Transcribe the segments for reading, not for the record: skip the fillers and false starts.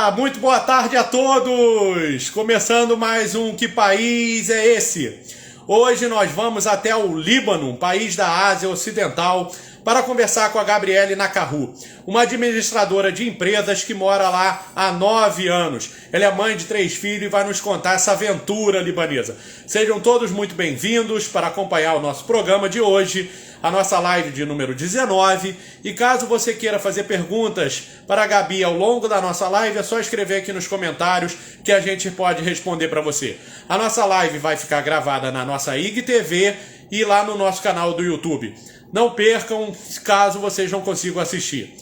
Olá, muito boa tarde a todos! Começando mais um Que País é Esse? Hoje nós vamos até o Líbano, um país da Ásia Ocidental, para conversar com a Gabriele Nakarru, uma administradora de empresas que mora lá há 9 anos. Ela é mãe de 3 filhos e vai nos contar essa aventura libanesa. Sejam todos muito bem-vindos para acompanhar o nosso programa de hoje, a nossa live de número 19. E caso você queira fazer perguntas para a Gabi ao longo da nossa live, é só escrever aqui nos comentários que a gente pode responder para você. A nossa live vai ficar gravada na nossa IGTV e lá no nosso canal do YouTube. Não percam, caso vocês não consigam assistir.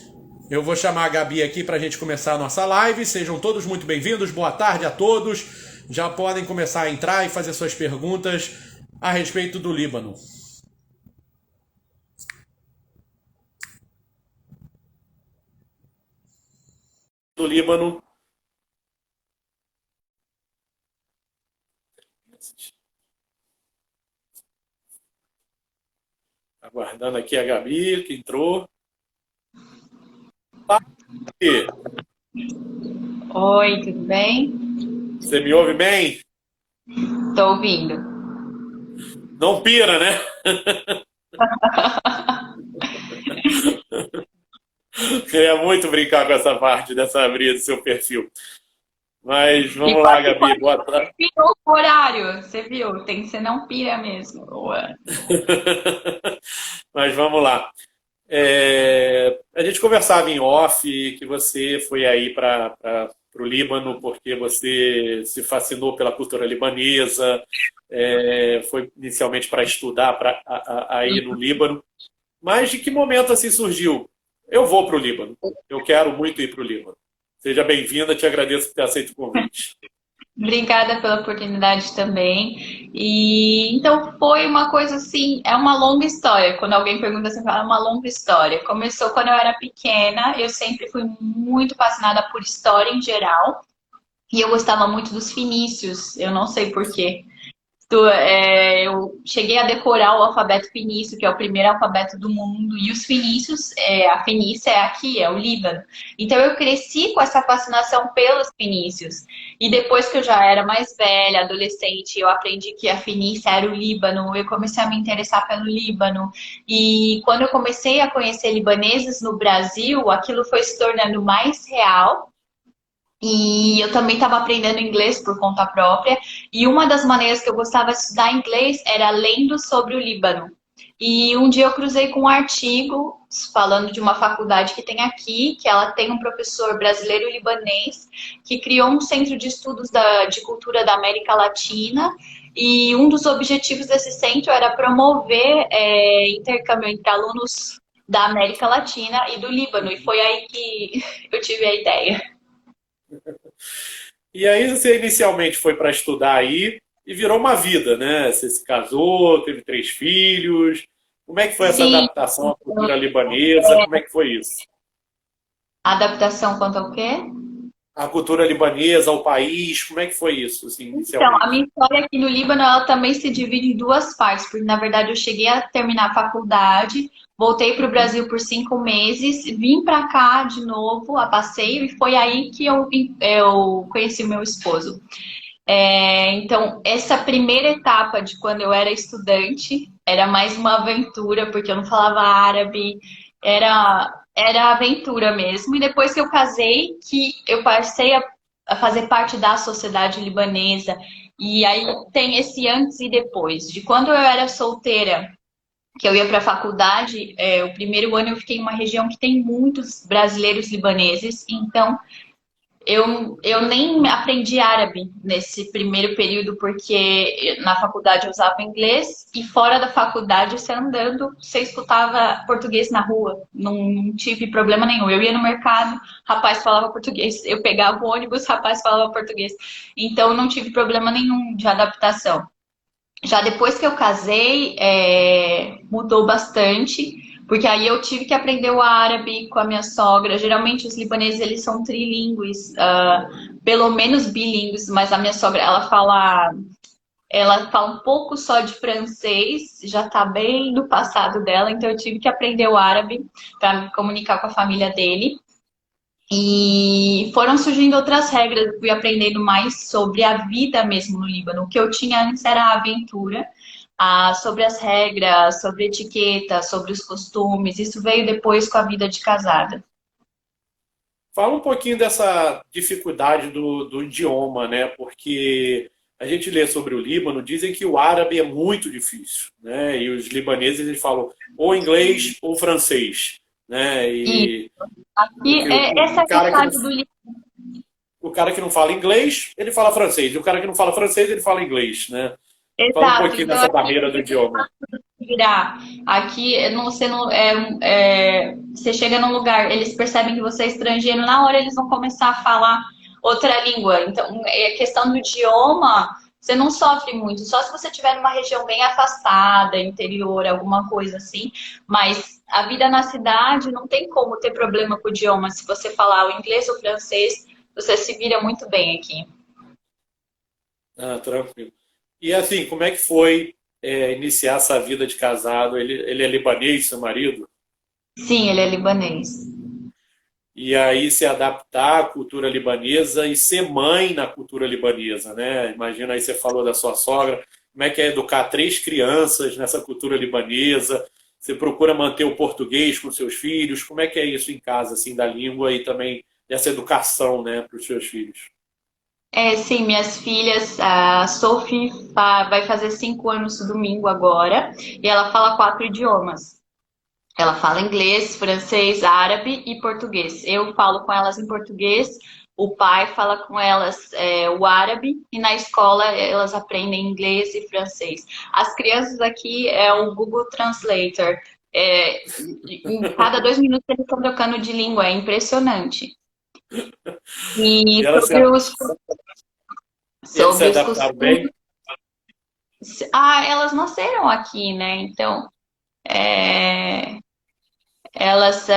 Eu vou chamar a Gabi aqui para a gente começar a nossa live. Sejam todos muito bem-vindos. Boa tarde a todos. Já podem começar a entrar e fazer suas perguntas a respeito do Líbano. Do Líbano. Aguardando aqui a Gabi, que entrou. Oi, tudo bem? Você me ouve bem? Tô ouvindo. Não pira, né? Queria muito brincar com essa parte dessa abrir do seu perfil. Mas vamos lá, Gabi. Boa tarde. Pirou o horário, você viu? Tem que ser não pira mesmo. Ué. Mas vamos lá. A gente conversava em off que você foi aí para o Líbano porque você se fascinou pela cultura libanesa, foi inicialmente para estudar aí no Líbano. Mas de que momento assim surgiu? Eu vou para o Líbano. Eu quero muito ir para o Líbano. Seja bem-vinda, te agradeço por ter aceito o convite. Obrigada pela oportunidade também. E então foi uma coisa assim, é uma longa história. Quando alguém pergunta assim, fala, é uma longa história. Começou quando eu era pequena, eu sempre fui muito fascinada por história em geral. E eu gostava muito dos fenícios, eu não sei por quê. Eu cheguei a decorar o alfabeto fenício, que é o primeiro alfabeto do mundo, e os fenícios, a Fenícia é aqui, é o Líbano. Então eu cresci com essa fascinação pelos fenícios. E depois que eu já era mais velha, adolescente, eu aprendi que a Fenícia era o Líbano, eu comecei a me interessar pelo Líbano. E quando eu comecei a conhecer libaneses no Brasil, aquilo foi se tornando mais real. E eu também estava aprendendo inglês por conta própria. E uma das maneiras que eu gostava de estudar inglês era lendo sobre o Líbano. E um dia eu cruzei com um artigo falando de uma faculdade que tem aqui, que ela tem um professor brasileiro libanês que criou um centro de estudos de cultura da América Latina. E um dos objetivos desse centro era promover intercâmbio entre alunos da América Latina e do Líbano. E foi aí que eu tive a ideia. E aí você inicialmente foi para estudar aí e virou uma vida, né? Você se casou, teve 3 filhos. Como é que foi essa Sim, adaptação à cultura libanesa? Como é que foi isso? adaptação quanto ao quê? A cultura libanesa, ao país, como é que foi isso, assim, Então, a inicialmente? minha história aqui no Líbano, ela também se divide em duas partes, porque na verdade eu cheguei a terminar a faculdade, voltei para o Brasil por 5 meses, vim para cá de novo a passeio e foi aí que eu conheci o meu esposo. Então, essa primeira etapa de quando eu era estudante era mais uma aventura, porque eu não falava árabe, era aventura mesmo. E depois que eu casei, que eu passei a fazer parte da sociedade libanesa. E aí tem esse antes e depois. De quando eu era solteira, que eu ia para a faculdade, o primeiro ano eu fiquei em uma região que tem muitos brasileiros libaneses, então eu nem aprendi árabe nesse primeiro período, porque na faculdade eu usava inglês e fora da faculdade, você andando, você escutava português na rua. Não tive problema nenhum. Eu ia no mercado, rapaz falava português. Eu pegava o ônibus, rapaz falava português. Então não tive problema nenhum de adaptação. Já depois que eu casei, mudou bastante, porque aí eu tive que aprender o árabe com a minha sogra. Geralmente os libaneses eles são trilíngues, pelo menos bilíngues, mas a minha sogra ela fala um pouco só de francês, já está bem no passado dela, então eu tive que aprender o árabe para me comunicar com a família dele. E foram surgindo outras regras, eu fui aprendendo mais sobre a vida mesmo no Líbano. O que eu tinha antes era a aventura, sobre as regras, sobre etiqueta, sobre os costumes. Isso veio depois com a vida de casada. Fala um pouquinho dessa dificuldade do idioma, né? Porque a gente lê sobre o Líbano, dizem que o árabe é muito difícil, né? E os libaneses eles falam ou inglês ou francês, né? E E aqui, porque essa é a questão do Líbano. o cara que não fala inglês, ele fala francês. E o cara que não fala francês, ele fala inglês, né? Fala um Exato, pouquinho então dessa aqui barreira do idioma. virar. Aqui você não você chega num lugar, eles percebem que você é estrangeiro, na hora eles vão começar a falar outra língua. Então, é questão do idioma, você não sofre muito, só se você estiver numa região bem afastada, interior, alguma coisa assim. Mas a vida na cidade não tem como ter problema com o idioma. Se você falar o inglês ou o francês, você se vira muito bem aqui. Ah, tranquilo. E assim, como é que foi iniciar essa vida de casado? Ele é libanês, seu marido? Sim, ele é libanês. E aí se adaptar à cultura libanesa e ser mãe na cultura libanesa, né? Imagina aí você falou da sua sogra, como é que é educar três crianças nessa cultura libanesa? Você procura manter o português com seus filhos? Como é que é isso em casa, assim, da língua e também dessa educação, né, para os seus filhos? Sim, minhas filhas, a Sophie vai fazer 5 anos domingo agora e ela fala 4 idiomas. Ela fala inglês, francês, árabe e português. Eu falo com elas em português, o pai fala com elas o árabe e na escola elas aprendem inglês e francês. As crianças aqui é o Google Translator. Em cada 2 minutos eles estão trocando de língua, é impressionante. E E elas se, e eles se sobre os adaptaram costumes. bem? Elas nasceram aqui, né? Então, é, elas,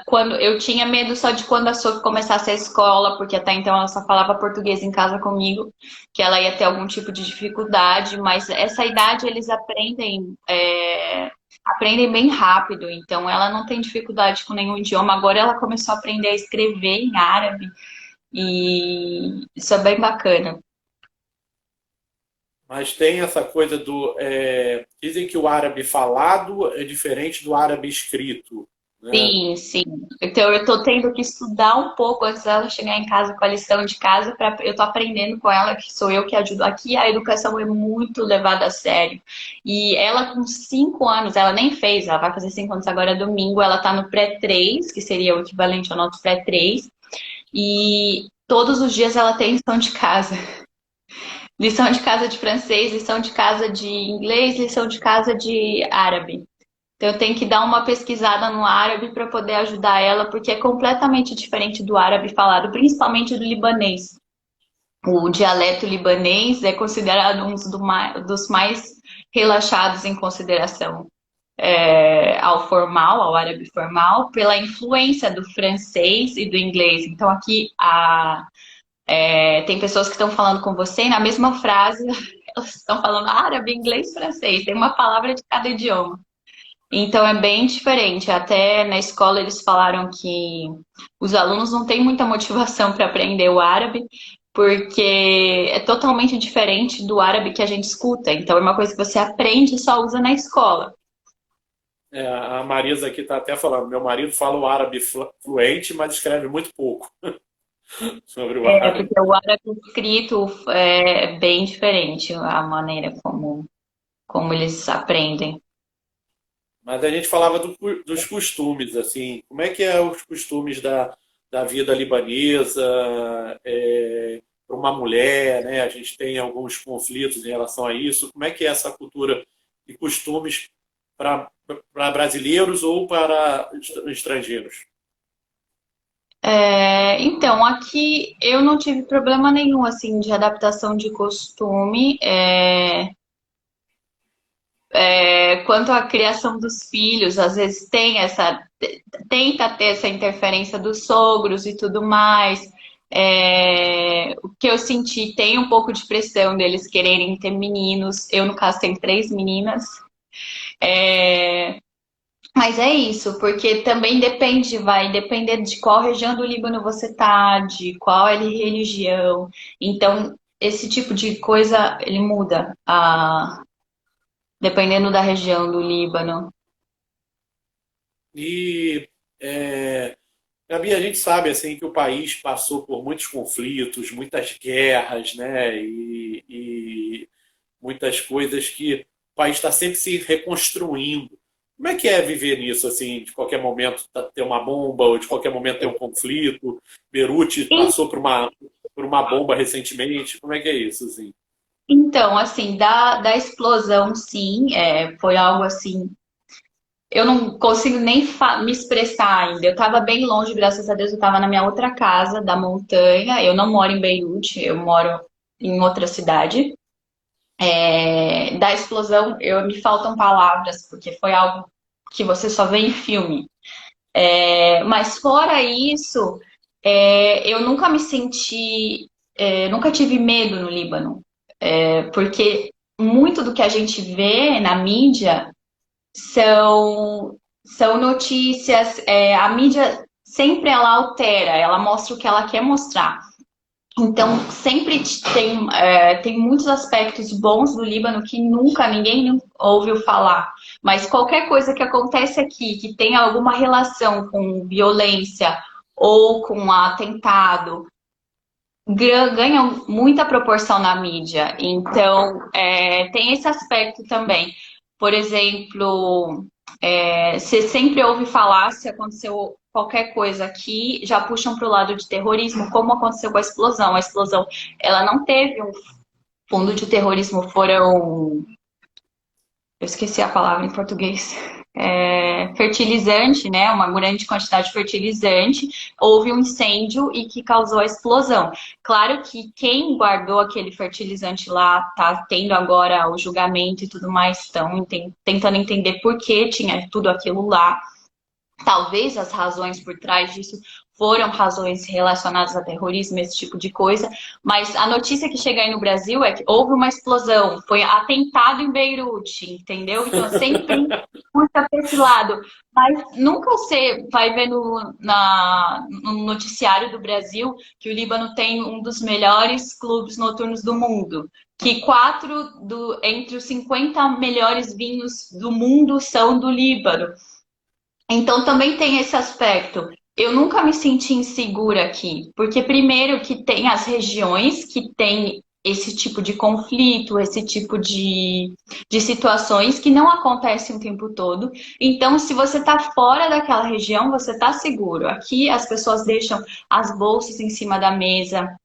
quando eu tinha medo só de quando a Sophie começasse a escola, porque até então ela só falava português em casa comigo, que ela ia ter algum tipo de dificuldade, mas essa idade eles aprendem bem rápido, então ela não tem dificuldade com nenhum idioma. Agora ela começou a aprender a escrever em árabe, e isso é bem bacana. Mas tem essa coisa do. Dizem que o árabe falado é diferente do árabe escrito, né? Sim, sim. Então eu tô tendo que estudar um pouco antes dela chegar em casa com a lição de casa, eu tô aprendendo com ela, que sou eu que ajudo aqui, a educação é muito levada a sério. E ela com 5 anos, ela nem fez, ela vai fazer 5 anos agora domingo, ela tá no pré-3, que seria o equivalente ao nosso pré-3, e todos os dias ela tem lição de casa. Lição de casa de francês, lição de casa de inglês, lição de casa de árabe. Então, eu tenho que dar uma pesquisada no árabe para poder ajudar ela, porque é completamente diferente do árabe falado, principalmente do libanês. O dialeto libanês é considerado dos mais relaxados em consideração ao formal, ao árabe formal, pela influência do francês e do inglês. Então, aqui tem pessoas que estão falando com você e na mesma frase elas estão falando árabe, inglês, francês. Tem uma palavra de cada idioma. Então é bem diferente. Até na escola eles falaram que os alunos não têm muita motivação para aprender o árabe, porque é totalmente diferente do árabe que a gente escuta. Então é uma coisa que você aprende e só usa na escola. A Marisa aqui está até falando, meu marido fala o árabe fluente, mas escreve muito pouco sobre o árabe. Porque o árabe escrito é bem diferente a maneira como eles aprendem. Mas a gente falava dos costumes, assim, como é que é os costumes da vida libanesa para uma mulher, né? A gente tem alguns conflitos em relação a isso. Como é que é essa cultura e costumes para brasileiros ou para estrangeiros? Então, aqui eu não tive problema nenhum assim de adaptação de costume. Quanto à criação dos filhos, às vezes tenta ter essa interferência dos sogros e tudo mais. O que eu senti tem um pouco de pressão deles quererem ter meninos. Eu, no caso, tenho 3 meninas. É, Mas é isso, porque também depende, vai depender de qual região do Líbano você tá, de qual é a religião. Então, esse tipo de coisa, ele muda, dependendo da região do Líbano. E, Gabi, a gente sabe assim que o país passou por muitos conflitos, muitas guerras, né? E muitas coisas que o país está sempre se reconstruindo. Como é que é viver nisso, assim, de qualquer momento ter uma bomba, ou de qualquer momento ter um conflito? Beirute passou por uma bomba recentemente. Como é que é isso, assim? Então, assim, da explosão, sim, foi algo assim. Eu não consigo nem me expressar ainda. Eu estava bem longe, graças a Deus, eu estava na minha outra casa da montanha. Eu não moro em Beirute, eu moro em outra cidade. Da explosão, me faltam palavras, porque foi algo que você só vê em filme. Mas fora isso, eu nunca me senti, nunca tive medo no Líbano, porque muito do que a gente vê na mídia são, são notícias, a mídia sempre ela altera, ela mostra o que ela quer mostrar. Então, sempre tem muitos aspectos bons do Líbano que nunca ninguém ouviu falar. Mas qualquer coisa que acontece aqui, que tenha alguma relação com violência ou com atentado, ganha muita proporção na mídia. Então, tem esse aspecto também. Por exemplo, você sempre ouve falar se aconteceu qualquer coisa aqui, já puxam para o lado de terrorismo, como aconteceu com a explosão. A explosão, ela não teve um fundo de terrorismo, foram eu esqueci a palavra em português, fertilizante, né? Uma grande quantidade de fertilizante, houve um incêndio e que causou a explosão. Claro que quem guardou aquele fertilizante lá tá tendo agora o julgamento e tudo mais, estão tentando entender por que tinha tudo aquilo lá. Talvez as razões por trás disso foram razões relacionadas a terrorismo, esse tipo de coisa, mas a notícia que chega aí no Brasil é que houve uma explosão, foi atentado em Beirute, entendeu? Então sempre puxa para esse lado. Mas nunca você vai ver no noticiário do Brasil que o Líbano tem um dos melhores clubes noturnos do mundo. Que entre os 50 melhores vinhos do mundo são do Líbano. Então também tem esse aspecto. Eu nunca me senti insegura aqui, porque primeiro que tem as regiões que tem esse tipo de conflito, esse tipo de situações que não acontecem o tempo todo. Então, se você está fora daquela região, você está seguro. Aqui as pessoas deixam as bolsas em cima da mesa,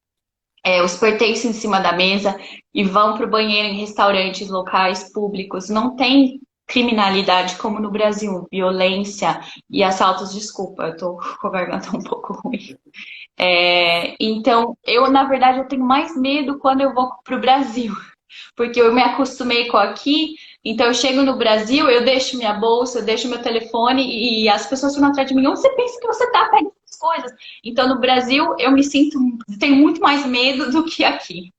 os pertences em cima da mesa e vão para o banheiro em restaurantes, locais públicos. Não tem criminalidade como no Brasil, violência e assaltos. Desculpa, eu tô com a garganta um pouco ruim. Então, na verdade, eu tenho mais medo quando eu vou para o Brasil, porque eu me acostumei com aqui. Então, eu chego no Brasil, eu deixo minha bolsa, eu deixo meu telefone e as pessoas ficam atrás de mim. Onde você pensa que você tá? Pega essas coisas. Então, no Brasil, tenho muito mais medo do que aqui.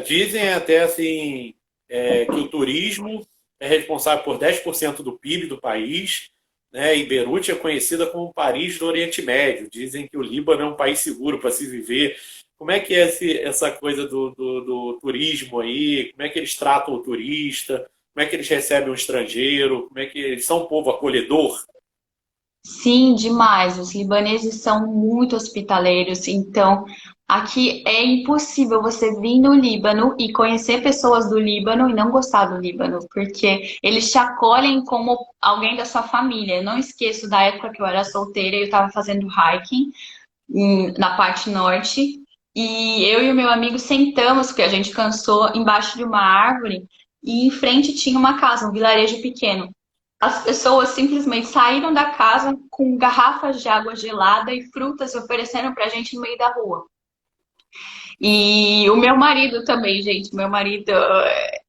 Dizem até assim que o turismo é responsável por 10% do PIB do país, né? E Beirute é conhecida como o Paris do Oriente Médio. Dizem que o Líbano é um país seguro para se viver. Como é que é essa coisa do turismo aí? Como é que eles tratam o turista? Como é que eles recebem o estrangeiro? Como é que eles são um povo acolhedor? Sim, demais. Os libaneses são muito hospitaleiros, então aqui é impossível você vir no Líbano e conhecer pessoas do Líbano e não gostar do Líbano, porque eles te acolhem como alguém da sua família. Eu não esqueço da época que eu era solteira e eu estava fazendo hiking na parte norte, e eu e o meu amigo sentamos, porque a gente cansou, embaixo de uma árvore, e em frente tinha uma casa, um vilarejo pequeno. As pessoas simplesmente saíram da casa com garrafas de água gelada e frutas oferecendo pra gente no meio da rua. E o meu marido também, gente, meu marido,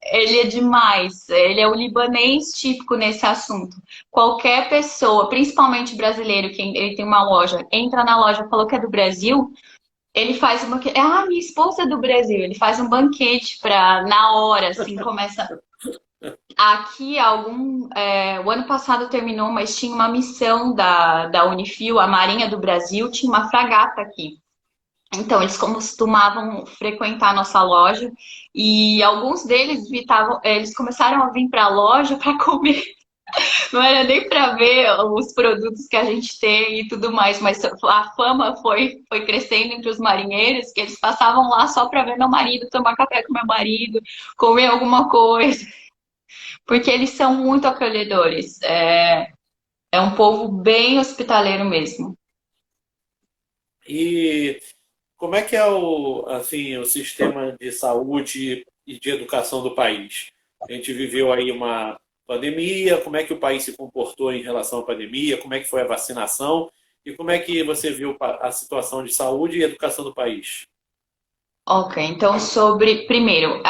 ele é demais. Ele é o libanês típico nesse assunto. Qualquer pessoa, principalmente brasileiro, que ele tem uma loja, entra na loja, falou que é do Brasil, ele faz um banquete. Ah, minha esposa é do Brasil. Ele faz um banquete pra, na hora, assim, começa. Aqui, o ano passado terminou, mas tinha uma missão da Unifil, a Marinha do Brasil, tinha uma fragata aqui. Então, eles costumavam frequentar a nossa loja e alguns deles eles começaram a vir para a loja para comer. Não era nem para ver os produtos que a gente tem e tudo mais, mas a fama foi crescendo entre os marinheiros, que eles passavam lá só para ver meu marido, tomar café com meu marido, comer alguma coisa, porque eles são muito acolhedores. É um povo bem hospitaleiro mesmo. E como é que é o sistema de saúde e de educação do país? A gente viveu aí uma pandemia, como é que o país se comportou em relação à pandemia, como é que foi a vacinação e como é que você viu a situação de saúde e educação do país? Ok, então primeiro,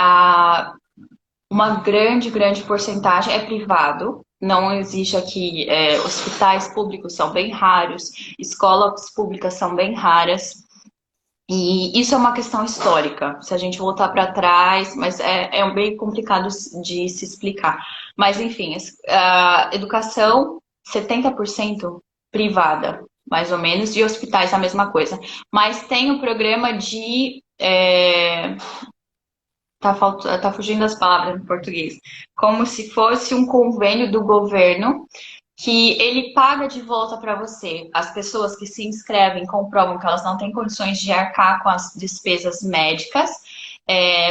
uma grande porcentagem é privado. Não existe aqui, hospitais públicos são bem raros, escolas públicas são bem raras. E isso é uma questão histórica, se a gente voltar para trás, mas é bem complicado de se explicar. Mas, enfim, a educação, 70% privada, mais ou menos, e hospitais a mesma coisa. Mas tem o programa tá fugindo as palavras em português. Como se fosse um convênio do governo que ele paga de volta para você. As pessoas que se inscrevem comprovam que elas não têm condições de arcar com as despesas médicas.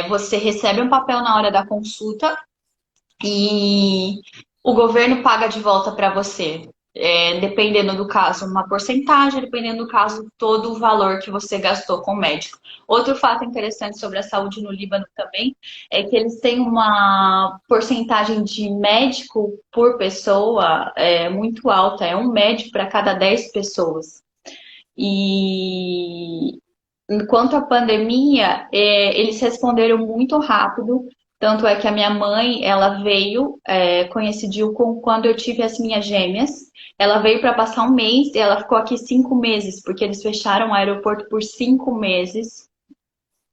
Você recebe um papel na hora da consulta e o governo paga de volta para você. Dependendo do caso, uma porcentagem, dependendo do caso, todo o valor que você gastou com o médico. Outro fato interessante sobre a saúde no Líbano também é que eles têm uma porcentagem de médico por pessoa muito alta, é um médico para cada 10 pessoas. E enquanto a pandemia, eles responderam muito rápido. Tanto é que a minha mãe, ela veio, coincidiu com quando eu tive as minhas gêmeas. Ela veio para passar um mês e ela ficou aqui 5 meses, porque eles fecharam o aeroporto por 5 meses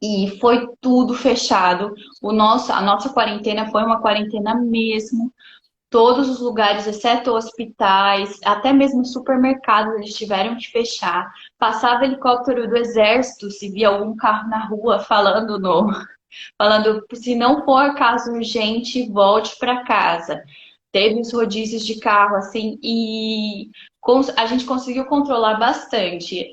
e foi tudo fechado. A nossa quarentena foi uma quarentena mesmo. Todos os lugares, exceto hospitais, até mesmo supermercados, eles tiveram que fechar. Passava helicóptero do exército, se via algum carro na rua falando, se não for caso urgente, volte para casa. Teve os rodízios de carro, assim, e a gente conseguiu controlar bastante.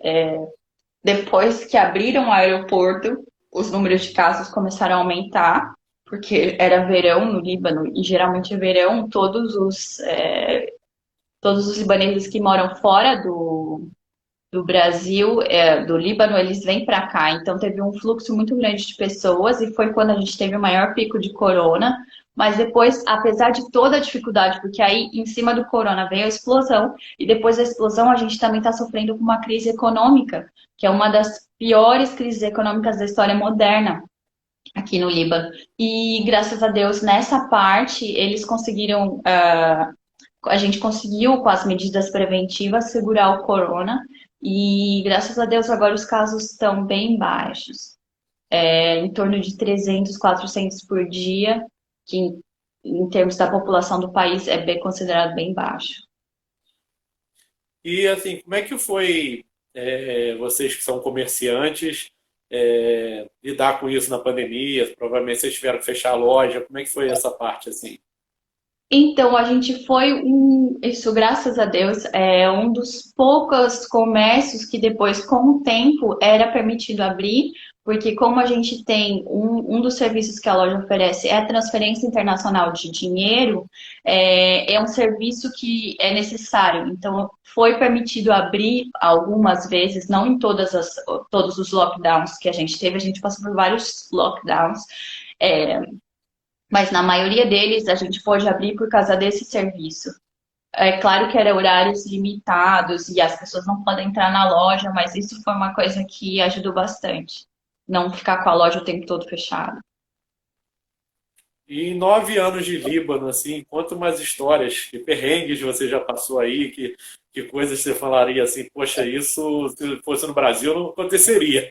Depois que abriram o aeroporto, os números de casos começaram a aumentar, porque era verão no Líbano, e geralmente é verão, todos os libaneses que moram fora do Brasil, do Líbano, eles vêm para cá. Então teve um fluxo muito grande de pessoas e foi quando a gente teve o maior pico de corona. Mas depois, apesar de toda a dificuldade, porque aí em cima do corona veio a explosão, e depois da explosão a gente também está sofrendo com uma crise econômica, que é uma das piores crises econômicas da história moderna aqui no Líbano. E graças a Deus, nessa parte, eles conseguiram. A gente conseguiu, com as medidas preventivas, segurar o corona. E graças a Deus, agora os casos estão bem baixos. Em torno de 300, 400 por dia, que em termos da população do país é bem considerado bem baixo. E assim, como é que foi vocês que são comerciantes lidar com isso na pandemia? Provavelmente vocês tiveram que fechar a loja. Como é que foi essa parte assim? Então, a gente isso graças a Deus, é um dos poucos comércios que depois, com o tempo, era permitido abrir, porque como a gente tem um dos serviços que a loja oferece é a transferência internacional de dinheiro, é um serviço que é necessário. Então, foi permitido abrir algumas vezes, não em todos os lockdowns que a gente passou por vários lockdowns. é, mas na maioria deles a gente pôde abrir por causa desse serviço. É claro que eram horários limitados e as pessoas não podem entrar na loja, mas isso foi uma coisa que ajudou bastante. Não ficar com a loja o tempo todo fechada. E em 9 anos de Líbano, assim, conta umas histórias, que perrengues você já passou aí, que coisas você falaria assim, poxa, isso se fosse no Brasil não aconteceria.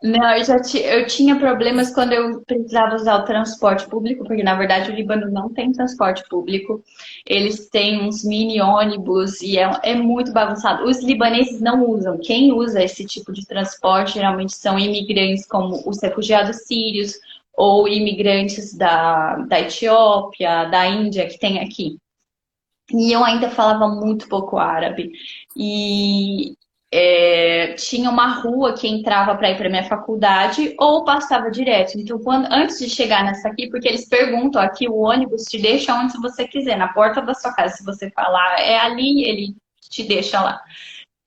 Não, eu tinha problemas quando eu precisava usar o transporte público, porque na verdade o Líbano não tem transporte público. Eles têm uns mini ônibus e é muito bagunçado. Os libaneses não usam. Quem usa esse tipo de transporte geralmente são imigrantes como os refugiados sírios ou imigrantes da Etiópia, da Índia que tem aqui. E eu ainda falava muito pouco árabe. E tinha uma rua que entrava para ir para minha faculdade ou passava direto. Então, antes de chegar nessa aqui, porque eles perguntam aqui, o ônibus te deixa onde você quiser, na porta da sua casa. Se você falar é ali, ele te deixa lá.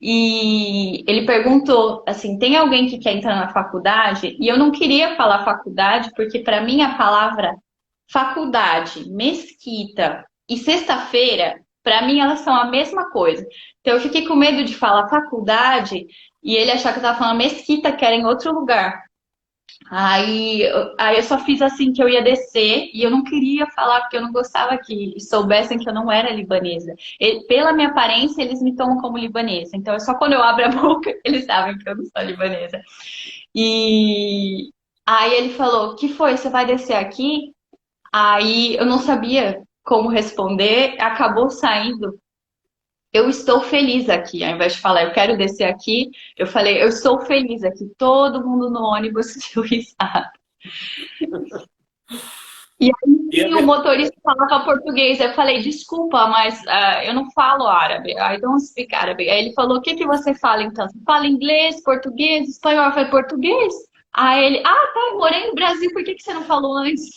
E ele perguntou assim: tem alguém que quer entrar na faculdade? E eu não queria falar faculdade, porque para mim a palavra faculdade, mesquita e sexta-feira, para mim elas são a mesma coisa. Então eu fiquei com medo de falar faculdade e ele achar que eu estava falando mesquita, que era em outro lugar. Aí eu só fiz assim que eu ia descer e eu não queria falar porque eu não gostava que soubessem que eu não era libanesa. Pela minha aparência, eles me tomam como libanesa. Então é só quando eu abro a boca eles sabem que eu não sou libanesa. E aí ele falou: "Que foi? Você vai descer aqui?" Aí eu não sabia como responder, acabou saindo. Eu estou feliz aqui, ao invés de falar eu quero descer aqui, eu falei eu estou feliz aqui. Todo mundo no ônibus deu risada. E E é aí o ver- motorista falava português. Eu falei, desculpa, mas eu não falo árabe. I don't speak Arabic. Aí ele falou, o que que você fala então? Você fala inglês, português, espanhol? Eu falei, português? Aí ele, tá, eu morei no Brasil, por que que você não falou antes?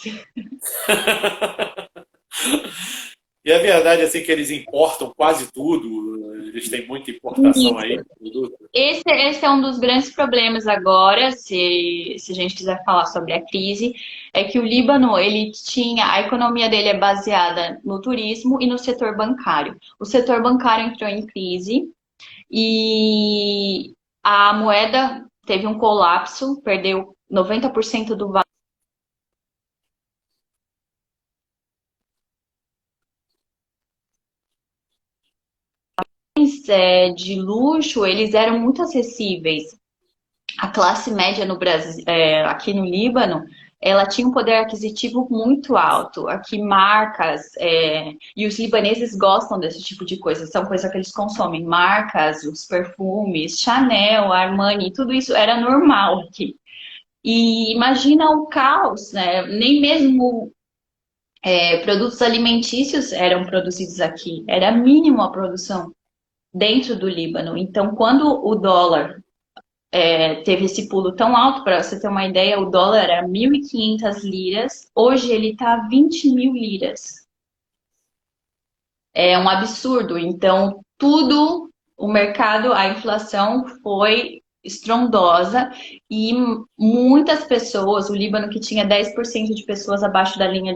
E é verdade assim que eles importam quase tudo, eles têm muita importação aí de produto. Esse é um dos grandes problemas agora, se a gente quiser falar sobre a crise, é que o Líbano, a economia dele é baseada no turismo e no setor bancário. O setor bancário entrou em crise e a moeda teve um colapso, perdeu 90% do valor. De luxo, eles eram muito acessíveis. A classe média no Brasil, aqui no Líbano, ela tinha um poder aquisitivo muito alto. Aqui marcas, e os libaneses gostam desse tipo de coisa, são coisas que eles consomem. Marcas, os perfumes, Chanel, Armani, tudo isso era normal aqui. E imagina o caos, né? Nem mesmo produtos alimentícios eram produzidos aqui. Era mínimo a produção dentro do Líbano. Então, quando o dólar teve esse pulo tão alto, para você ter uma ideia, o dólar era 1.500 liras, hoje ele está 20 mil liras. É um absurdo. Então, tudo, o mercado, a inflação foi estrondosa e muitas pessoas, o Líbano que tinha 10% de pessoas abaixo da linha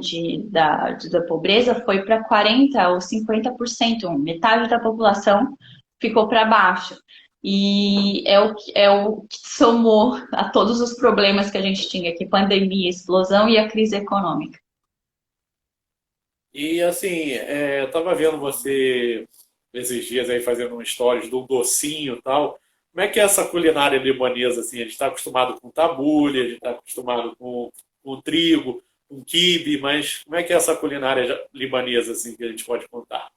da pobreza, foi para 40% ou 50%, metade da população ficou para baixo. E é o que somou a todos os problemas que a gente tinha aqui, pandemia, explosão e a crise econômica. E assim, eu estava vendo você esses dias aí fazendo um stories do docinho e tal. Como é que é essa culinária libanesa assim? A gente está acostumado com tabule, a gente está acostumado com trigo, com quibe, mas como é que é essa culinária libanesa assim que a gente pode contar?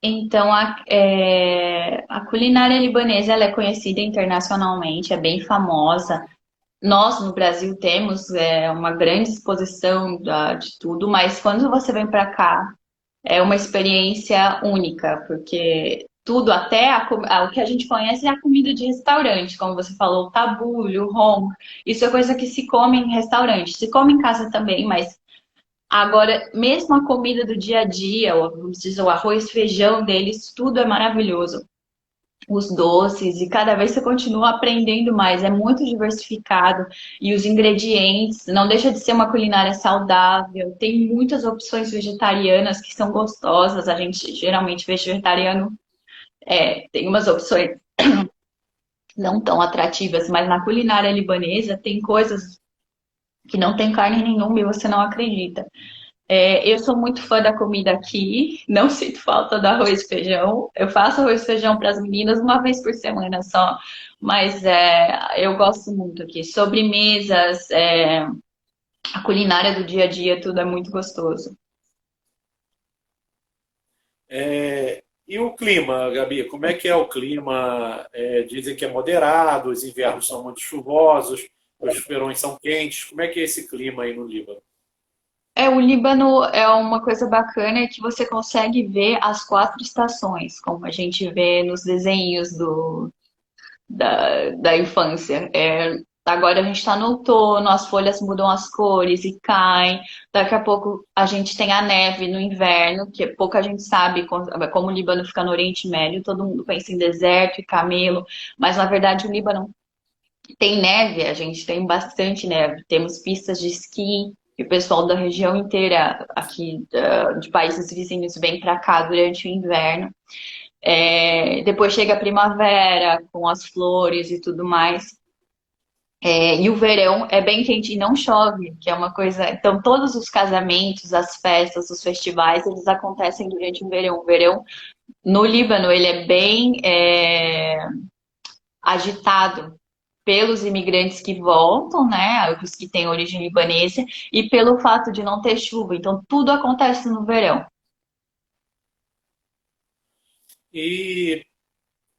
Então, a culinária libanesa ela é conhecida internacionalmente, é bem famosa. Nós, no Brasil, temos uma grande exposição de tudo, mas quando você vem para cá, é uma experiência única, porque tudo, até o que a gente conhece é a comida de restaurante, como você falou, o tabule, o rom, isso é coisa que se come em restaurante, se come em casa também, mas agora, mesmo a comida do dia a dia, vamos dizer, o arroz, feijão deles, tudo é maravilhoso. Os doces, e cada vez você continua aprendendo mais, é muito diversificado. E os ingredientes, não deixa de ser uma culinária saudável, tem muitas opções vegetarianas que são gostosas. A gente geralmente vegetariano tem umas opções não tão atrativas, mas na culinária libanesa tem coisas que não tem carne nenhuma e você não acredita. Eu sou muito fã da comida aqui, não sinto falta do arroz e feijão. Eu faço arroz e feijão para as meninas uma vez por semana só, mas eu gosto muito aqui. Sobremesas, a culinária do dia a dia, tudo é muito gostoso. E o clima, Gabi, como é que é o clima? Dizem que é moderado, os invernos são muito chuvosos, os verões são quentes. Como é que é esse clima aí no Líbano? O Líbano é uma coisa bacana que você consegue ver as 4 estações, como a gente vê nos desenhos da infância. Agora a gente está no outono, as folhas mudam as cores e caem. Daqui a pouco a gente tem a neve no inverno, que pouca gente sabe como o Líbano fica no Oriente Médio. Todo mundo pensa em deserto e camelo, mas na verdade o Líbano tem neve, a gente tem bastante neve. Temos pistas de esqui. E o pessoal da região inteira aqui de países vizinhos vem para cá durante o inverno. Depois chega a primavera com as flores e tudo mais. E o verão é bem quente e não chove, que é uma coisa. Então, todos os casamentos, as festas, os festivais, eles acontecem durante o verão. O verão no Líbano, ele é bem agitado pelos imigrantes que voltam, né, os que têm origem libanesa, e pelo fato de não ter chuva. Então, tudo acontece no verão. E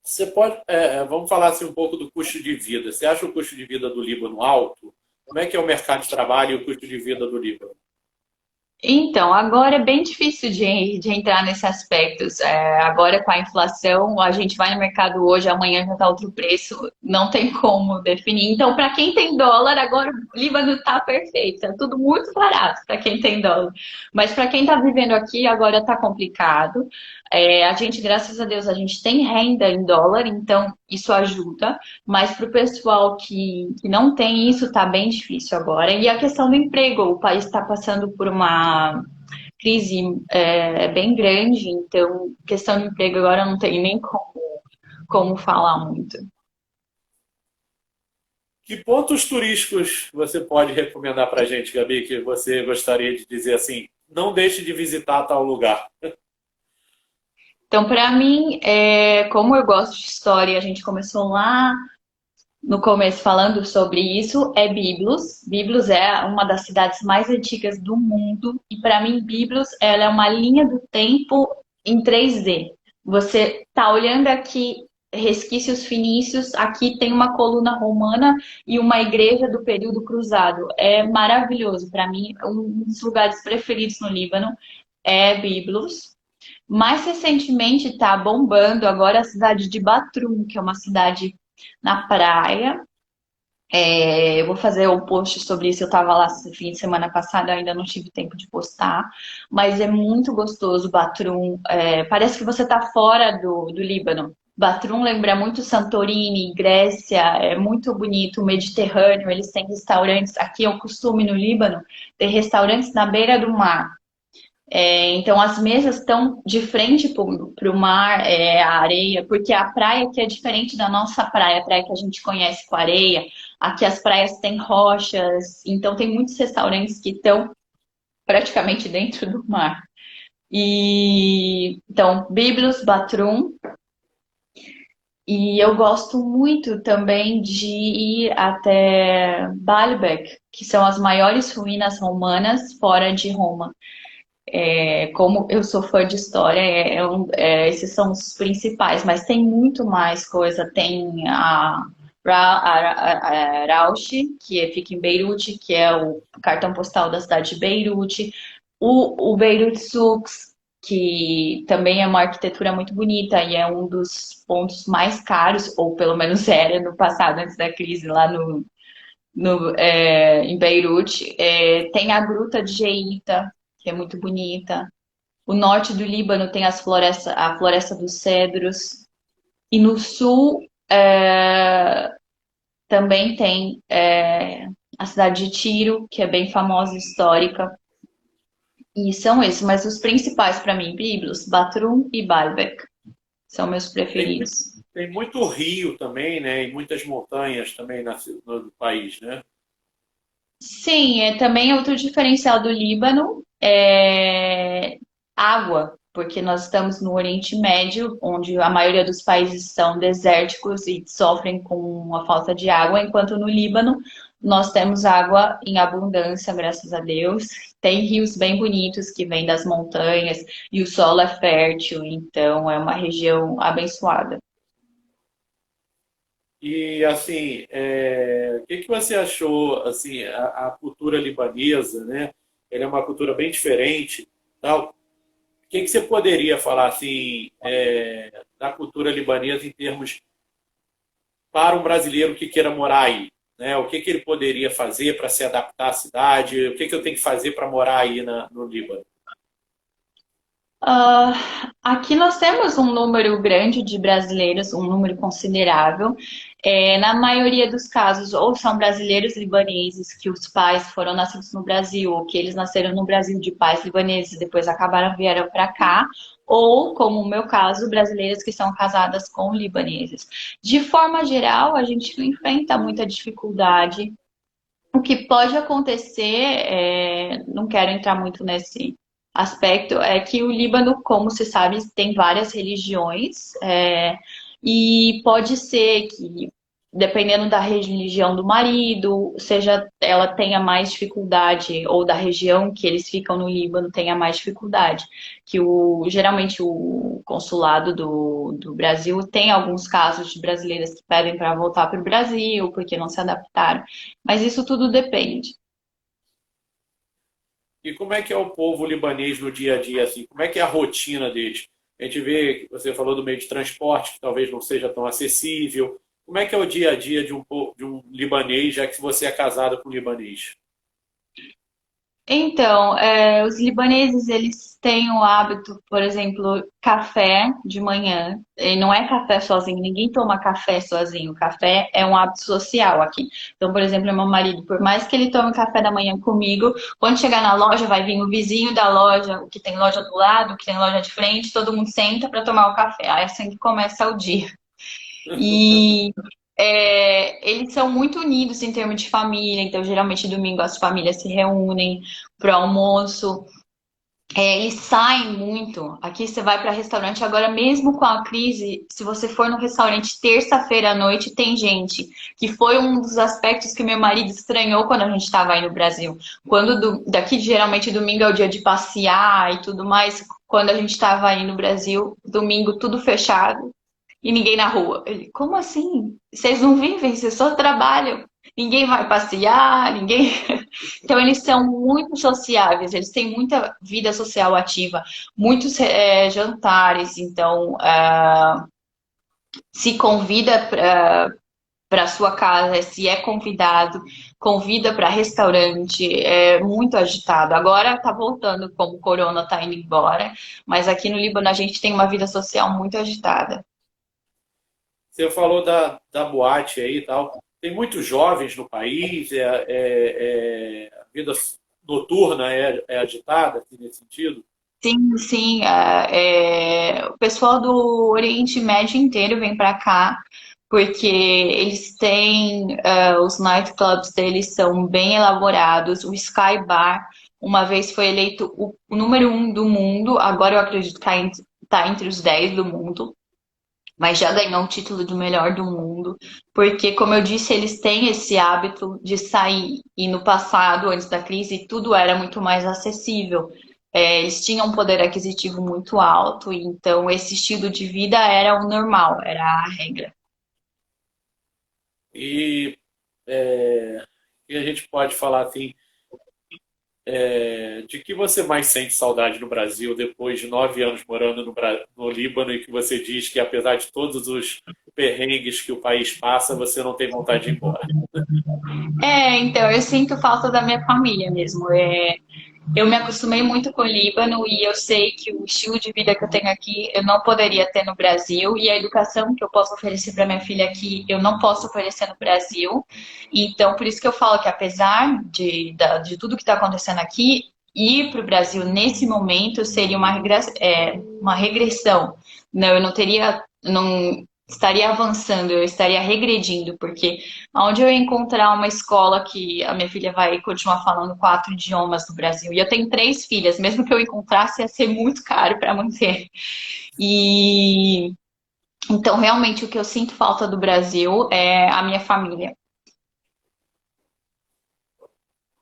você pode, vamos falar assim um pouco do custo de vida. Você acha o custo de vida do Líbano alto? Como é que é o mercado de trabalho e o custo de vida do Líbano? Então, agora é bem difícil de entrar nesse aspecto. Agora, com a inflação, a gente vai no mercado hoje, amanhã já está outro preço, não tem como definir. Então, para quem tem dólar, agora o Líbano está perfeito, é tudo muito barato para quem tem dólar. Mas para quem está vivendo aqui, agora está complicado. A gente, graças a Deus, a gente tem renda em dólar, então isso ajuda. Mas para o pessoal que não tem isso, está bem difícil agora. E a questão do emprego, o país está passando por uma crise bem grande, então questão de emprego agora não tem nem como falar muito. Que pontos turísticos você pode recomendar para a gente, Gabi, que você gostaria de dizer assim, não deixe de visitar tal lugar? Então, para mim, como eu gosto de história, a gente começou lá no começo falando sobre isso, é Byblos. Byblos é uma das cidades mais antigas do mundo e para mim Byblos ela é uma linha do tempo em 3D. Você tá olhando aqui resquícios fenícios, aqui tem uma coluna romana e uma igreja do período cruzado. É maravilhoso para mim, um dos lugares preferidos no Líbano é Byblos. Mais recentemente está bombando agora a cidade de Batrum, que é uma cidade na praia. Eu vou fazer um post sobre isso. Eu estava lá esse fim de semana passada, ainda não tive tempo de postar, mas é muito gostoso Batrum. Parece que você está fora do Líbano. Batrum lembra muito Santorini, Grécia, é muito bonito, o Mediterrâneo. Eles têm restaurantes. Aqui é o costume no Líbano ter restaurantes na beira do mar. Então as mesas estão de frente para o mar, a areia, porque a praia aqui é diferente da nossa praia, a praia que a gente conhece com areia. Aqui as praias têm rochas, então tem muitos restaurantes que estão praticamente dentro do mar. Então, Byblos, Batrum. E eu gosto muito também de ir até Baalbek, que são as maiores ruínas romanas fora de Roma. Como eu sou fã de história, esses são os principais, mas tem muito mais coisa. Tem a Rausch, que fica em Beirute, que é o cartão postal da cidade de Beirute. O Beirut Souks, que também é uma arquitetura muito bonita e é um dos pontos mais caros, ou pelo menos era no passado, antes da crise, lá em Beirute. Tem a Gruta de Geita, que é muito bonita. O norte do Líbano tem a floresta dos cedros. E no sul também tem a cidade de Tiro, que é bem famosa e histórica. E são esses, mas os principais para mim, Byblos, Batrum e Baalbek, são meus Tem, preferidos. tem muito rio também, né? E muitas montanhas também no país, né? Sim, também outro diferencial do Líbano É, água, porque nós estamos no Oriente Médio, onde a maioria dos países são desérticos e sofrem com a falta de água, enquanto no Líbano nós temos água em abundância, graças a Deus. Tem rios bem bonitos que vêm das montanhas e o solo é fértil, então é uma região abençoada. E assim, o que que você achou assim a cultura libanesa, né? Ela é uma cultura bem diferente, tal. O que que você poderia falar assim da cultura libanesa em termos para um brasileiro que queira morar aí, né? O que que ele poderia fazer para se adaptar à cidade? O que que eu tenho que fazer para morar aí no Líbano? Ah, aqui nós temos um número grande de brasileiros, um número considerável. Na maioria dos casos, ou são brasileiros libaneses que os pais foram nascidos no Brasil, ou que eles nasceram no Brasil de pais libaneses e depois acabaram vieram para cá, ou, como o meu caso, brasileiras que são casadas com libaneses. De forma geral, a gente não enfrenta muita dificuldade. O que pode acontecer, não quero entrar muito nesse aspecto, é que o Líbano, como se sabe, tem várias religiões, e pode ser que, dependendo da religião do marido, seja ela tenha mais dificuldade, ou da região que eles ficam no Líbano tenha mais dificuldade. Que geralmente o consulado do Brasil tem alguns casos de brasileiras que pedem para voltar para o Brasil porque não se adaptaram. Mas isso tudo depende. E como é que é o povo libanês no dia a dia, assim? Como é que é a rotina deles? A gente vê, você falou do meio de transporte, que talvez não seja tão acessível. Como é que é o dia a dia de um libanês, já que você é casado com um libanês? Então, os libaneses, eles têm o hábito, por exemplo, café de manhã. E não é café sozinho, ninguém toma café sozinho. Café é um hábito social aqui. Então, por exemplo, meu marido, por mais que ele tome café da manhã comigo, quando chegar na loja, vai vir o vizinho da loja, o que tem loja do lado, o que tem loja de frente, todo mundo senta para tomar o café. Aí é assim que começa o dia. E eles são muito unidos em termos de família, então geralmente domingo as famílias se reúnem para almoço. Eles saem muito. Aqui você vai para restaurante, agora mesmo com a crise, se você for no restaurante terça-feira à noite, tem gente, que foi um dos aspectos que meu marido estranhou quando a gente estava aí no Brasil. Quando daqui geralmente domingo é o dia de passear e tudo mais, quando a gente estava aí no Brasil, domingo tudo fechado e ninguém na rua. Ele, como assim? Vocês não vivem, vocês só trabalham. Ninguém vai passear, ninguém. Então, eles são muito sociáveis, eles têm muita vida social ativa, muitos jantares. Então, se convida para sua casa, se é convidado, convida para restaurante, é muito agitado. Agora está voltando, como o corona está indo embora, mas aqui no Líbano a gente tem uma vida social muito agitada. Você falou da boate aí e tal. Tem muitos jovens no país, a vida noturna é agitada aqui nesse sentido. Sim, sim. O pessoal do Oriente Médio inteiro vem para cá porque eles têm os nightclubs deles são bem elaborados. O Sky Bar uma vez foi eleito o número um do mundo. Agora eu acredito que tá entre os 10 do mundo, mas já ganhou o título de melhor do mundo, porque, como eu disse, eles têm esse hábito de sair, e no passado, antes da crise, tudo era muito mais acessível. Eles tinham um poder aquisitivo muito alto, então esse estilo de vida era o normal, era a regra. E, e a gente pode falar assim, de que você mais sente saudade no Brasil depois de 9 anos morando no Líbano e que você diz que apesar de todos os perrengues que o país passa, você não tem vontade de ir embora. Então, eu sinto falta da minha família mesmo. Eu me acostumei muito com o Líbano e eu sei que o estilo de vida que eu tenho aqui eu não poderia ter no Brasil e a educação que eu posso oferecer para minha filha aqui eu não posso oferecer no Brasil. Então, por isso que eu falo que apesar de tudo que está acontecendo aqui, ir para o Brasil nesse momento seria uma regressão. Não, eu não teria, não, estaria avançando, eu estaria regredindo, porque onde eu ia encontrar uma escola que a minha filha vai continuar falando 4 idiomas no Brasil? E eu tenho 3 filhas, mesmo que eu encontrasse, ia ser muito caro para manter. E então, realmente, o que eu sinto falta do Brasil é a minha família.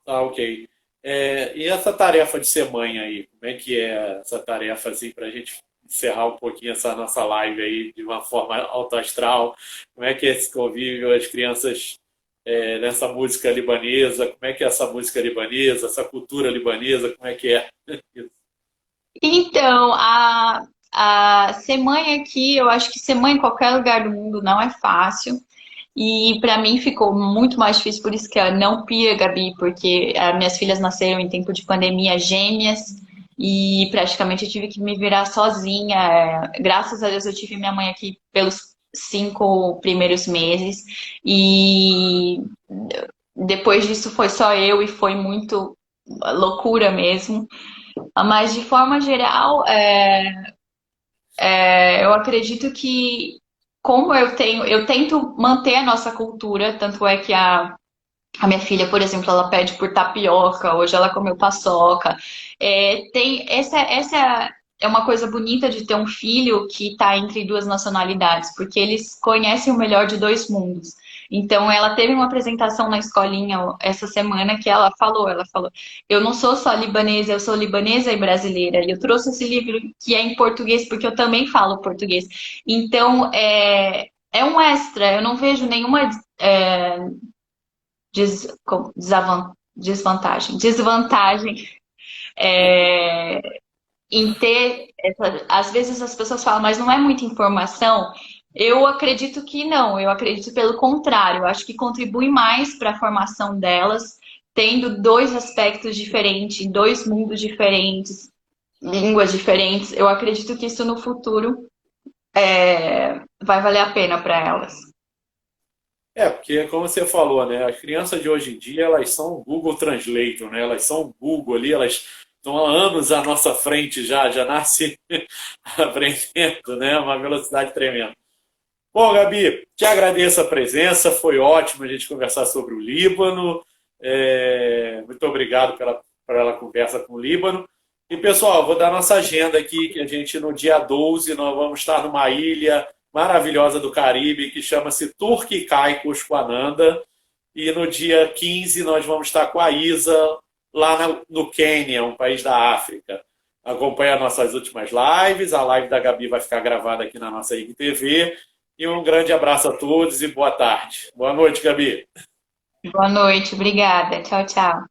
Tá, ok. E essa tarefa de ser mãe aí, como é que é essa tarefa assim, para a gente encerrar um pouquinho essa nossa live aí de uma forma alto astral? Como é que é esse convívio, as crianças nessa música libanesa? Como é que é essa música libanesa, essa cultura libanesa? Como é que é? Então, a ser mãe aqui, eu acho que ser mãe em qualquer lugar do mundo não é fácil. E para mim ficou muito mais difícil, por isso que eu não pia, Gabi, porque minhas filhas nasceram em tempo de pandemia, gêmeas, e praticamente eu tive que me virar sozinha. Graças a Deus eu tive minha mãe aqui pelos 5 primeiros meses, e depois disso foi só eu e foi muito loucura mesmo. Mas de forma geral, eu acredito que como eu tento manter a nossa cultura, tanto é que a minha filha, por exemplo, ela pede por tapioca, hoje ela comeu paçoca. Essa é uma coisa bonita de ter um filho que está entre duas nacionalidades, porque eles conhecem o melhor de dois mundos. Então, ela teve uma apresentação na escolinha essa semana que ela falou, eu não sou só libanesa, eu sou libanesa e brasileira. E eu trouxe esse livro que é em português, porque eu também falo português. Então, é um extra, eu não vejo nenhuma desvantagem é, em ter. Às vezes as pessoas falam, mas não é muita informação. Eu acredito que não, eu acredito pelo contrário, eu acho que contribui mais para a formação delas, tendo dois aspectos diferentes, dois mundos diferentes, línguas diferentes. Eu acredito que isso no futuro vai valer a pena para elas. Porque como você falou, né, as crianças de hoje em dia, elas são o Google Translator, né? Elas são o Google ali, elas estão há anos à nossa frente já nasce aprendendo, né? Uma velocidade tremenda. Bom, Gabi, te agradeço a presença, foi ótimo a gente conversar sobre o Líbano. Muito obrigado pela conversa com o Líbano. E, pessoal, vou dar nossa agenda aqui, que a gente no dia 12 nós vamos estar numa ilha maravilhosa do Caribe, que chama-se Turque e Caicos com Ananda. E no dia 15 nós vamos estar com a Isa, lá no Quênia, um país da África. Acompanhe nossas últimas lives, a live da Gabi vai ficar gravada aqui na nossa IGTV. E um grande abraço a todos e boa tarde. Boa noite, Gabi. Boa noite, obrigada. Tchau, tchau.